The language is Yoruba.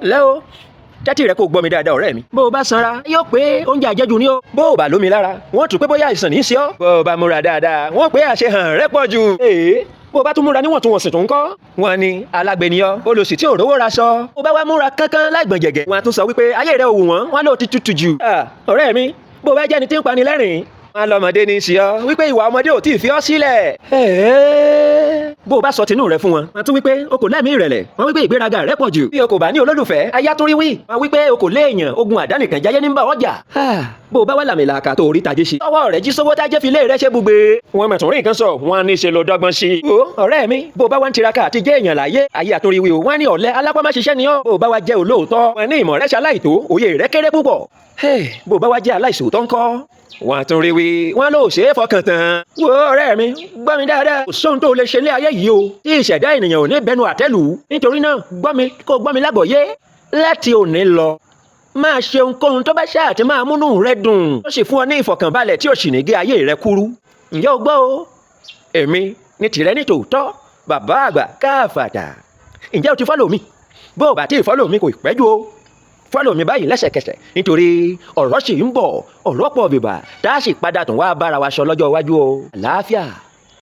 lẹ́ o tẹ́tí rẹ kò gbọ́ mi dáadáa ọ̀rẹ́ mi. bó o bá sanra yóò pé oúnjẹ àjẹjù ni ó. bó o bá lómi lára wọ́n tún pé bóyá àìsàn ní í ṣe ọ́. bó o bá múra dáadáa wọ́n pé àṣehàn rẹ pọ̀ jù. bó o bá tún múra níwọ̀ntúnwọ̀nsì tó ń kọ́. wọ́n ní alágbènìyàn olòṣì tí ò rówó ra sọ. bó o bá wá múra kánkán láìgbọ̀n jẹ̀gẹ̀. wọ́n á tún sọ wípé ayé rẹ ò wù wọ́n lóò ti tutù jù. ọ̀rẹ́ mi bó o bá jẹ́ni tí ń pani lẹ́rìn wọn lọmọdé ní í ṣe ọ wípé ìwà ọmọdé ò tí ì fi ọ sílẹ̀. bó o bá sọ tinú rẹ fún wọn wọn tún wípé o kò lẹ́mìí ìrẹ̀lẹ̀ wọn wípé ìgbéraga rẹ pọ̀ jù. bí o kò bá ní olólùfẹ́ aya tó rí wí wọn wípé o kò léèyàn ogun àdánìkan jayé ní bá ọjà. bó o bá wà làmìlàkà tó orí tajé ṣe. ọwọ́ rẹ̀ jí sówó tájẹ́ fi lé rẹ ṣe bùgbé. wọn mẹ̀tún rí nǹkan sọ wọn ní ṣe ló dọ́gbọ́n sí. o ọ̀rẹ́ mi bó o bá wá ń tiraka àti jẹ́ èèyàn láyé ayé àtúnríwí o wọn ní ọ̀lẹ alápámáṣiṣẹ́ ni ọ́. bó o bá wá jẹ́ olóòótọ́ wọn ní ìmọ̀ rẹ ṣaláìtó òye rẹ kéré púpọ̀. bó o bá wá jẹ́ aláìṣòótọ́ ńkọ́ wọ́n tún rí wí wọ́n ló ṣe é fọkàn tán. wo ọ̀rẹ́ mi gbọ́ mi dáadáa kò sóhun tó lè ṣe ní ayé yìí o tí ìṣẹ̀dá ènìyàn ò ní bẹnu àtẹ́lù. nítorí náà gbọ́ mi lágbọ̀ọ́yé láti òní lọ máa ṣe ohunkóhun tó bá ṣáà ti máa múnú rẹ dùn ó sì fún ọ ní ìfọ̀kànbalẹ̀ tí ò sì ní gé ayé rẹ kúrú. ǹjẹ́ o gbọ́ o èmi ní tìrẹ ní tòótọ́ bàbá àgbà káfàtà. ǹjẹ́ o ti fọ́lọ̀ mi? bó o bá ti fọ́lọ̀ mi kò pẹ́jù o fọ́lọ̀ mi báyìí lẹ́sẹ̀kẹsẹ̀ nítorí ọ̀rọ̀ sì ń bọ̀ ọ̀rọ̀ pọ̀ bìbà tá a sì padà tún wá bára wa sọ lọ́jọ́ iwájú o àlàáfíà.